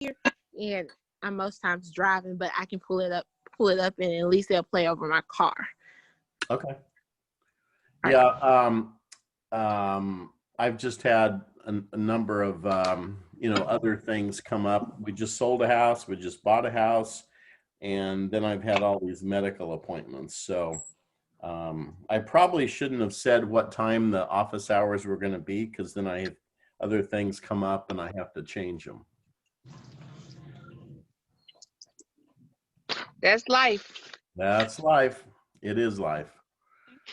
and I'm most times driving, but I can pull it up, and at least they'll play over my car. Okay. Right. Yeah. I've just had a number of, other things come up. We just sold a house. We just bought a house. And then I've had all these medical appointments. So I probably shouldn't have said what time the office hours were going to be, because then I have other things come up and I have to change them. That's life. That's life. It is life.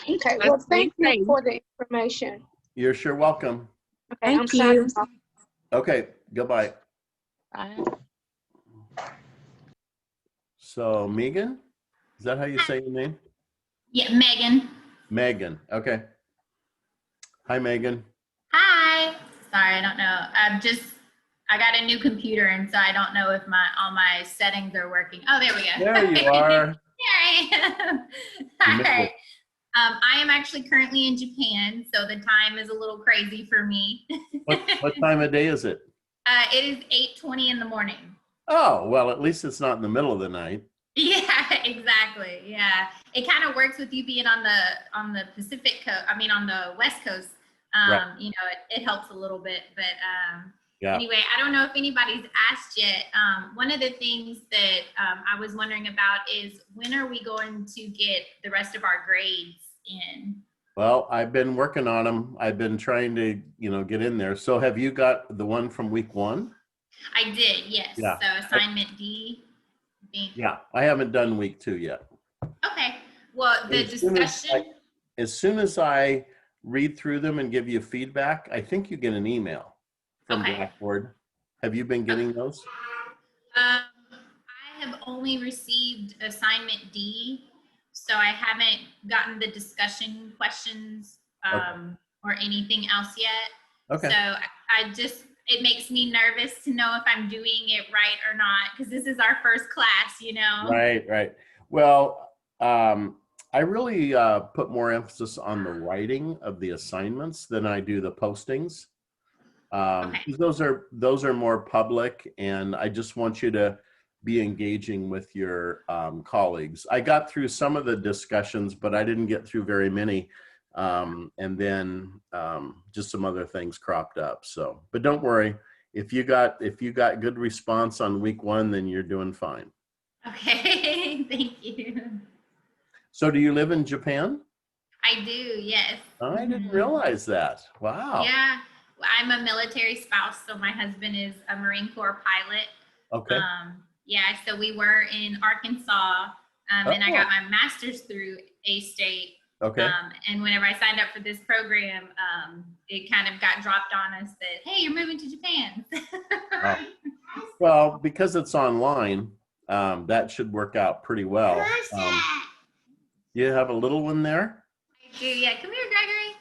Okay, well, thank you for the information. You're sure welcome. Okay, Thank I'm signing off. Okay, goodbye. Bye. So Megan, is that how you say your name? Yeah, Megan. Megan, okay. Hi, Megan. Hi. Sorry, I don't know. I got a new computer, and so I don't know if all my settings are working. Oh, there we go. There you are. There I am. All right. I am actually currently in Japan, so the time is a little crazy for me. What time of day is it? It is 8:20 in the morning. Oh, well, at least it's not in the middle of the night. Yeah, exactly. Yeah, it kind of works with you being on the Pacific coast. I mean, on the West Coast. Right. You know, it helps a little bit, but Yeah. anyway, I don't know if anybody's asked yet. One of the things that I was wondering about is, when are we going to get the rest of our grades in? Well, I've been working on them. I've been trying to, get in there. So have you got the one from week 1? I did, yes. Yeah. So assignment D. Yeah, I haven't done week 2 yet. Okay. Well, the discussion. As soon as I read through them and give you feedback, I think you get an email from Blackboard. Have you been getting those? I have only received assignment D, so I haven't gotten the discussion questions or anything else yet. Okay. So it makes me nervous to know if I'm doing it right or not, because this is our first class, Right. Well, I really put more emphasis on the writing of the assignments than I do the postings. Because those are more public, and I just want you to be engaging with your colleagues. I got through some of the discussions, but I didn't get through very many. And then just some other things cropped up. So, but don't worry, if you got good response on week 1, then you're doing fine. Okay, thank you. So do you live in Japan? I do, yes. I didn't realize that. Wow. Yeah, I'm a military spouse, so my husband is a Marine Corps pilot. Okay. Yeah, so we were in Arkansas, and I got my master's through A-State. Okay. And whenever I signed up for this program, it kind of got dropped on us that, hey, you're moving to Japan. Well, because it's online, that should work out pretty well. You have a little one there? I do, yeah. Come here, Gregory.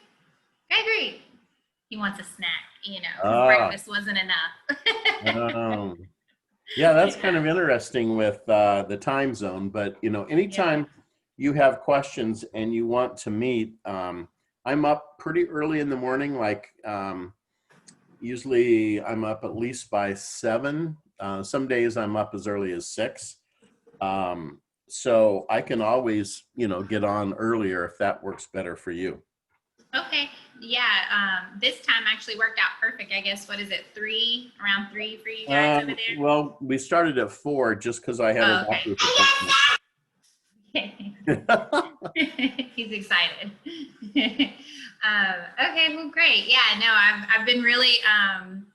Gregory. He wants a snack, because breakfast wasn't enough. Yeah, that's kind of interesting with the time zone. But, anytime you have questions and you want to meet, I'm up pretty early in the morning. Like usually I'm up at least by 7. Some days I'm up as early as 6. So I can always, get on earlier if that works better for you. Okay. Yeah. This time actually worked out perfect. I guess, what is it? Around 3 for you guys over there? Well, we started at 4 just because I had a doctor's appointment. He's excited. Okay, well, great. Yeah, no, I've been really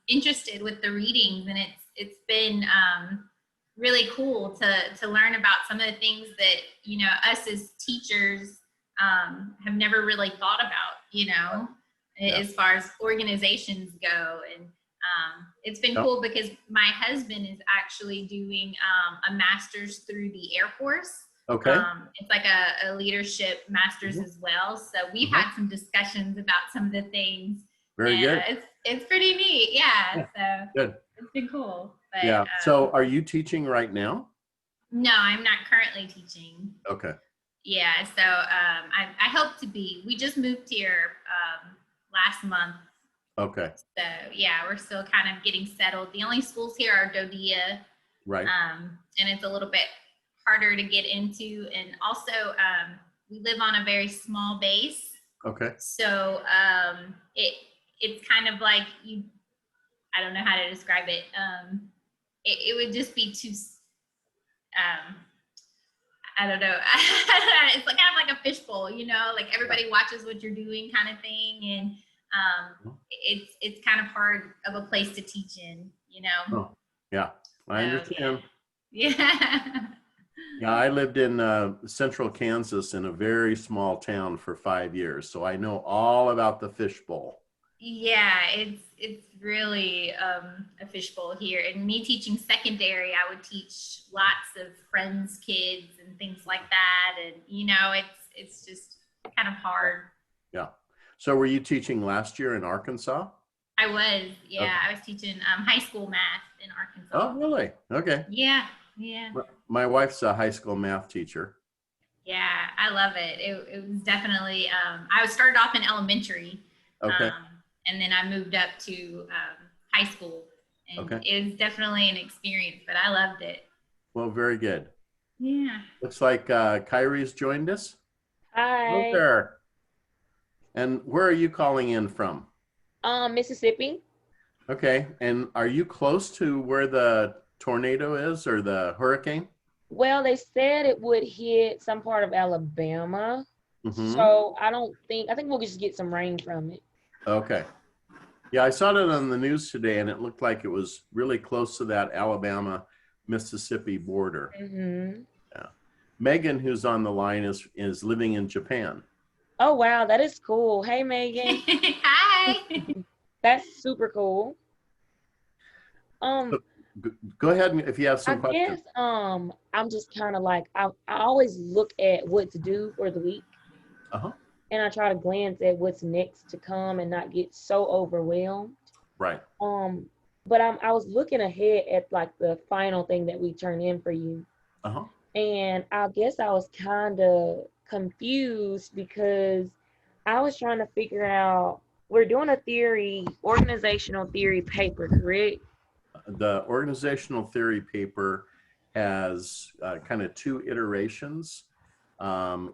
interested with the readings, and it's been really cool to learn about some of the things that us as teachers have never really thought about, as far as organizations go. And it's been cool because my husband is actually doing a master's through the Air Force. Okay. It's like a leadership master's as well. So we've had some discussions about some of the things. Very good. It's pretty neat. Yeah. So good. It's been cool. But, yeah. So are you teaching right now? No, I'm not currently teaching. Okay. Yeah. So I hope to be. We just moved here last month. Okay. So yeah, we're still kind of getting settled. The only schools here are Dodia, Right. and it's a little bit harder to get into. And also, we live on a very small base, Okay. so it's kind of like you. I don't know how to describe it. It would just be too. I don't know. It's like kind of like a fishbowl, you know, like everybody watches what you're doing, kind of thing, and it's kind of hard of a place to teach in, you know. Oh, yeah, I understand. Yeah. Yeah, I lived in central Kansas in a very small town for 5 years, so I know all about the fishbowl. Yeah, it's really a fishbowl here. And me teaching secondary, I would teach lots of friends' kids and things like that. And you know, it's just kind of hard. Yeah. So were you teaching last year in Arkansas? I was, yeah. Okay. I was teaching high school math in Arkansas. Oh, really? Okay. Yeah, yeah. My wife's a high school math teacher. Yeah, I love it. It was definitely, I started off in elementary. Okay. And then I moved up to high school. And Okay. it was definitely an experience, but I loved it. Well, very good. Yeah. Looks like Kyrie's joined us. Hi. Hello there. And where are you calling in from? Mississippi. Okay. And are you close to where the tornado is or the hurricane? Well, they said it would hit some part of Alabama. Mhm. So I think we'll just get some rain from it. Okay. Yeah, I saw it on the news today, and it looked like it was really close to that Alabama-Mississippi border. Mm-hmm. Yeah. Megan, who's on the line, is living in Japan. Oh, wow. That is cool. Hey, Megan. Hi. That's super cool. Go ahead if you have some I questions. guess I'm just kind of like I always look at what to do for the week. Uh-huh. And I try to glance at what's next to come and not get so overwhelmed. Right. But I was looking ahead at like the final thing that we turn in for you. Uh-huh. And I guess I was kind of confused because I was trying to figure out, we're doing a organizational theory paper, correct? The organizational theory paper has kind of 2 iterations.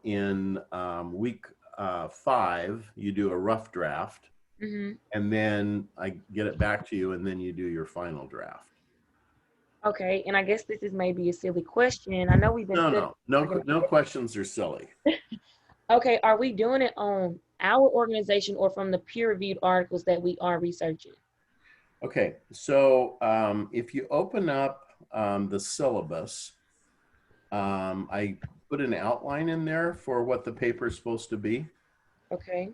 In week 5, you do a rough draft, Mm-hmm. and then I get it back to you, and then you do your final draft. Okay, and I guess this is maybe a silly question. I know we've been No questions are silly. Okay, are we doing it on our organization or from the peer-reviewed articles that we are researching? Okay, so if you open up the syllabus, I put an outline in there for what the paper is supposed to be. Okay.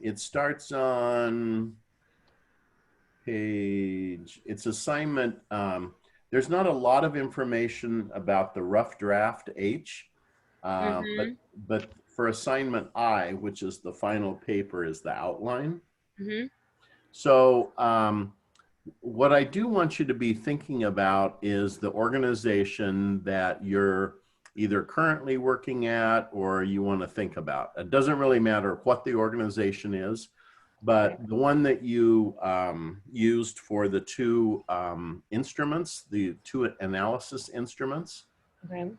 It starts on it's assignment. There's not a lot of information about the rough draft H, but for assignment I, which is the final paper, is the outline. Mm-hmm. So what I do want you to be thinking about is the organization that you're either currently working at or you want to think about. It doesn't really matter what the organization is, but the one that you used for the 2 instruments, the 2 analysis instruments. Okay.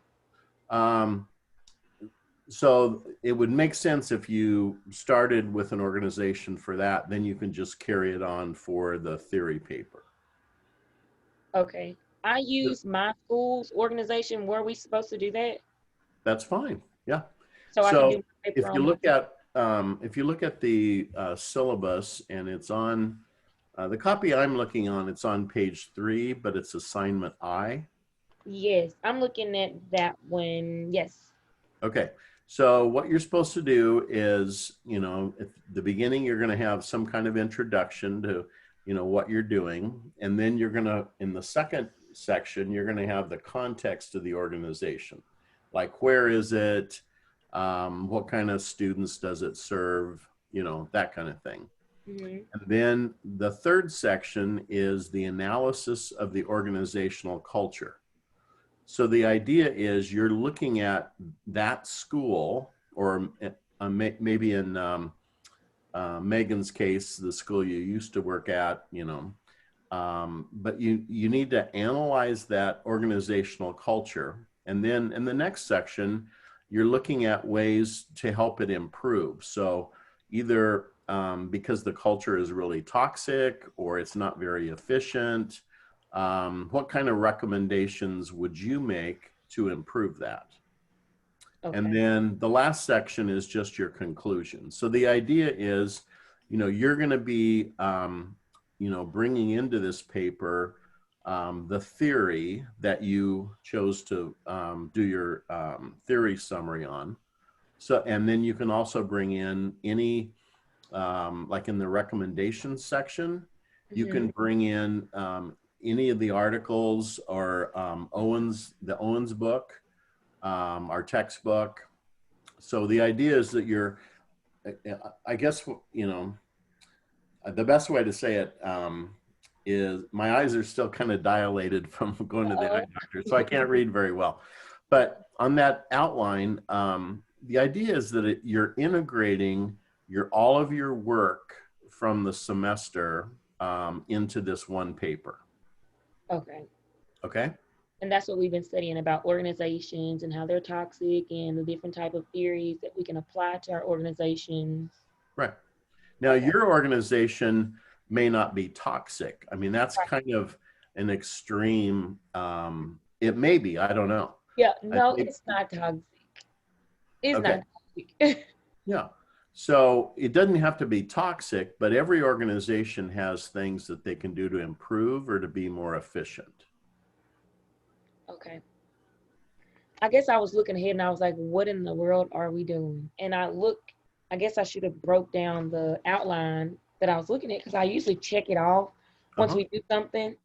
So it would make sense if you started with an organization for that, then you can just carry it on for the theory paper. Okay. I use my school's organization. Were we supposed to do that? That's fine. Yeah. So I can do my paper if you look at the syllabus, and it's on the copy I'm looking on, it's on page 3, but it's assignment I. Yes, I'm looking at that one. Yes. Okay. So what you're supposed to do is, at the beginning, you're going to have some kind of introduction to, what you're doing. And then you're going to, in the second section, you're going to have the context of the organization. Like, where is it? What kind of students does it serve? That kind of thing. Mm-hmm. And then the third section is the analysis of the organizational culture. So the idea is you're looking at that school, or maybe in Megan's case, the school you used to work at, but you need to analyze that organizational culture. And then in the next section, you're looking at ways to help it improve. So either because the culture is really toxic or it's not very efficient, what kind of recommendations would you make to improve that? Okay. And then the last section is just your conclusion. So the idea is, you're going to be, bringing into this paper the theory that you chose to do your theory summary on. So, and then you can also bring in any, like in the recommendations section, you can bring in any of the articles or the Owens book, our textbook. So the idea is that I guess, the best way to say it is my eyes are still kind of dilated from going to the eye doctor, so I can't read very well. But on that outline, the idea is that you're integrating all of your work from the semester into this one paper. Okay. Okay. And that's what we've been studying about organizations and how they're toxic and the different type of theories that we can apply to our organizations. Right. Now, your organization may not be toxic. I mean, that's kind of an extreme. It may be, I don't know. Yeah, no, it's not toxic. It's not toxic. Yeah. So it doesn't have to be toxic, but every organization has things that they can do to improve or to be more efficient. Okay. I guess I was looking ahead and I was like, what in the world are we doing? And I guess I should have broke down the outline that I was looking at because I usually check it off once we do something.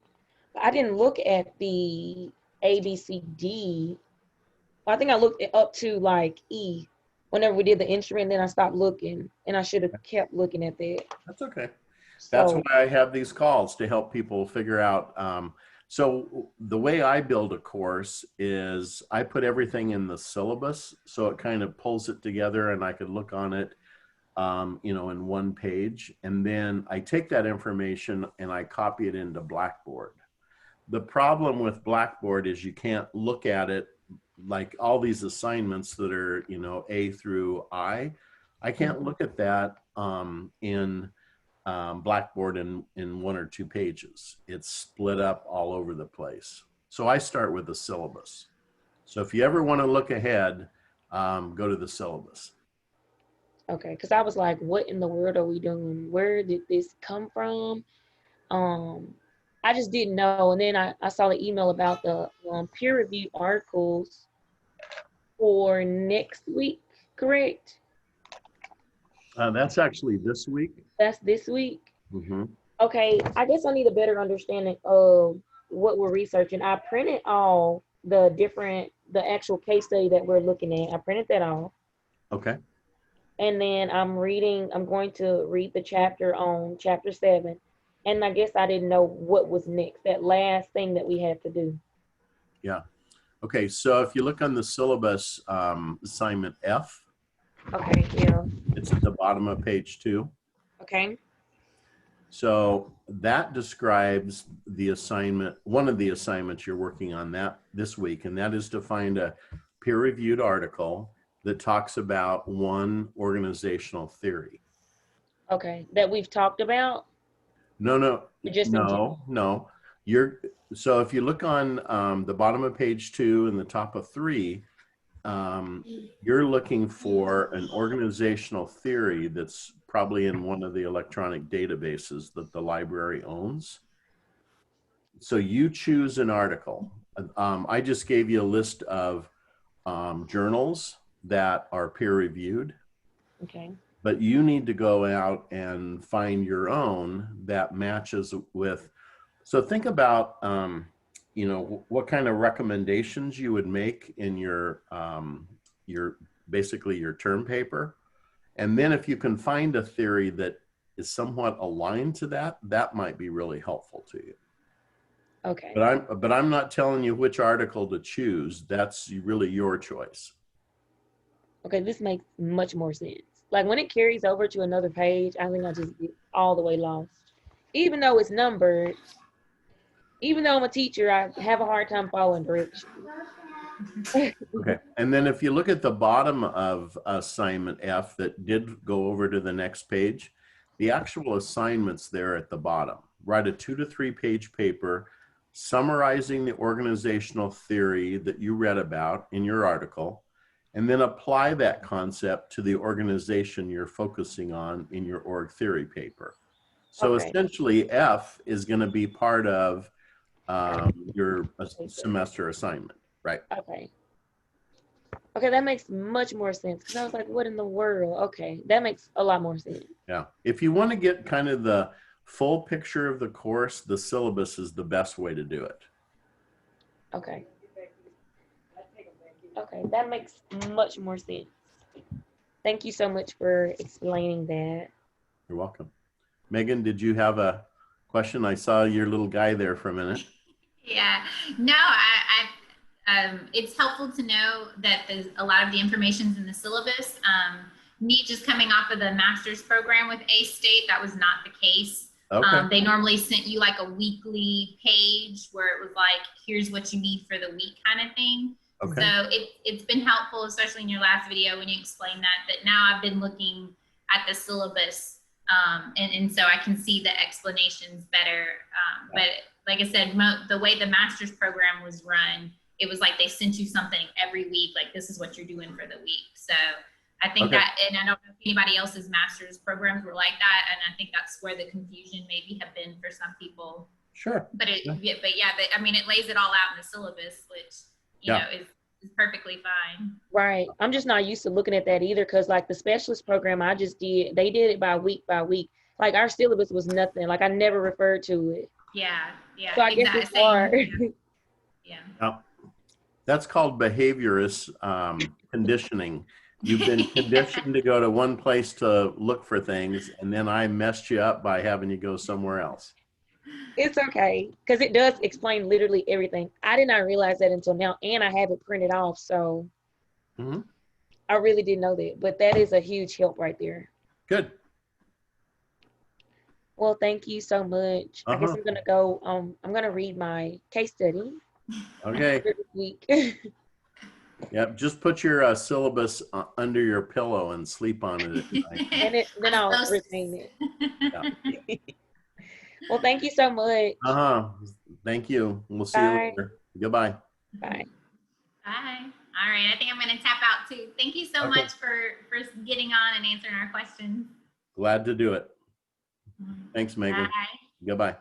But I didn't look at the A, B, C, D. I think I looked it up to like E whenever we did the instrument, then I stopped looking and I should have kept looking at that. That's okay. That's why I have these calls to help people figure out. So the way I build a course is I put everything in the syllabus, so it kind of pulls it together and I could look on it, in one page. And then I take that information and I copy it into Blackboard. The problem with Blackboard is you can't look at it like all these assignments that are, A through I can't look at that in Blackboard in 1 or 2 pages. It's split up all over the place. So I start with the syllabus. So if you ever want to look ahead, go to the syllabus. Okay, because I was like, what in the world are we doing? Where did this come from? I just didn't know. And then I saw the email about the peer-reviewed articles for next week, correct? That's actually this week. That's this week? Mm-hmm. Okay, I guess I need a better understanding of what we're researching. I printed all the actual case study that we're looking at. I printed that all. Okay. And then I'm going to read the chapter on chapter 7. And I guess I didn't know what was next, that last thing that we had to do. Yeah. Okay, so if you look on the syllabus, assignment F. Okay, yeah. It's at the bottom of page 2. Okay. So that describes the assignment, one of the assignments you're working on this week, and that is to find a peer-reviewed article that talks about one organizational theory. Okay, that we've talked about? No. Just No. So if you look on the bottom of page 2 and the top of 3, you're looking for an organizational theory that's probably in one of the electronic databases that the library owns. So you choose an article. I just gave you a list of journals that are peer reviewed. Okay. But you need to go out and find your own that matches with. So think about, what kind of recommendations you would make in your basically your term paper. And then if you can find a theory that is somewhat aligned to that, that might be really helpful to you. Okay. But I'm not telling you which article to choose. That's really your choice. Okay, this makes much more sense. like when it carries over to another page, I think I just get all the way lost. Even though it's numbered, even though I'm a teacher, I have a hard time following directions. Okay. And then if you look at the bottom of assignment F that did go over to the next page, the actual assignments there at the bottom. Write a 2 to 3 page paper summarizing the organizational theory that you read about in your article, and then apply that concept to the organization you're focusing on in your org theory paper. So Okay. essentially F is going to be part of your semester assignment, right? Okay. Okay, that makes much more sense. Because I was like, what in the world? Okay, that makes a lot more sense. Yeah. If you want to get kind of the full picture of the course, the syllabus is the best way to do it. Okay. Okay, that makes much more sense. Thank you so much for explaining that. You're welcome. Megan, did you have a question? I saw your little guy there for a minute. Yeah, no, it's helpful to know that there's a lot of the information's in the syllabus. Me just coming off of the master's program with A-State, that was not the case. Okay. They normally sent you like a weekly page where it was like, here's what you need for the week kind of thing. Okay. So it's been helpful, especially in your last video when you explained that now I've been looking at the syllabus and so I can see the explanations better. But like I said, the way the master's program was run, it was like they sent you something every week, like this is what you're doing for the week. So I think that, and I don't know if anybody else's master's programs were like that, and I think that's where the confusion maybe have been for some people. Sure. But I mean, it lays it all out in the syllabus, which you know is perfectly fine. Right. I'm just not used to looking at that either, because like the specialist program I just did, they did it by week. Like our syllabus was nothing. Like I never referred to it. Yeah. So I guess it's hard. Yeah. That's called behaviorist conditioning. You've been conditioned to go to one place to look for things, and then I messed you up by having you go somewhere else. It's okay, because it does explain literally everything. I did not realize that until now, and I have it printed off, so I really didn't know that. But that is a huge help right there. Good. Well, thank you so much. I guess I'm gonna go. I'm gonna read my case study. Okay. This week. Yep. Just put your syllabus under your pillow and sleep on it at night. And then I'll retain it. Yeah. Well, thank you so much. Thank you. We'll see you later. Goodbye. Bye. Bye. All right. I think I'm going to tap out too. Thank you so much for getting on and answering our questions. Glad to do it. Thanks, Megan. Bye. Goodbye.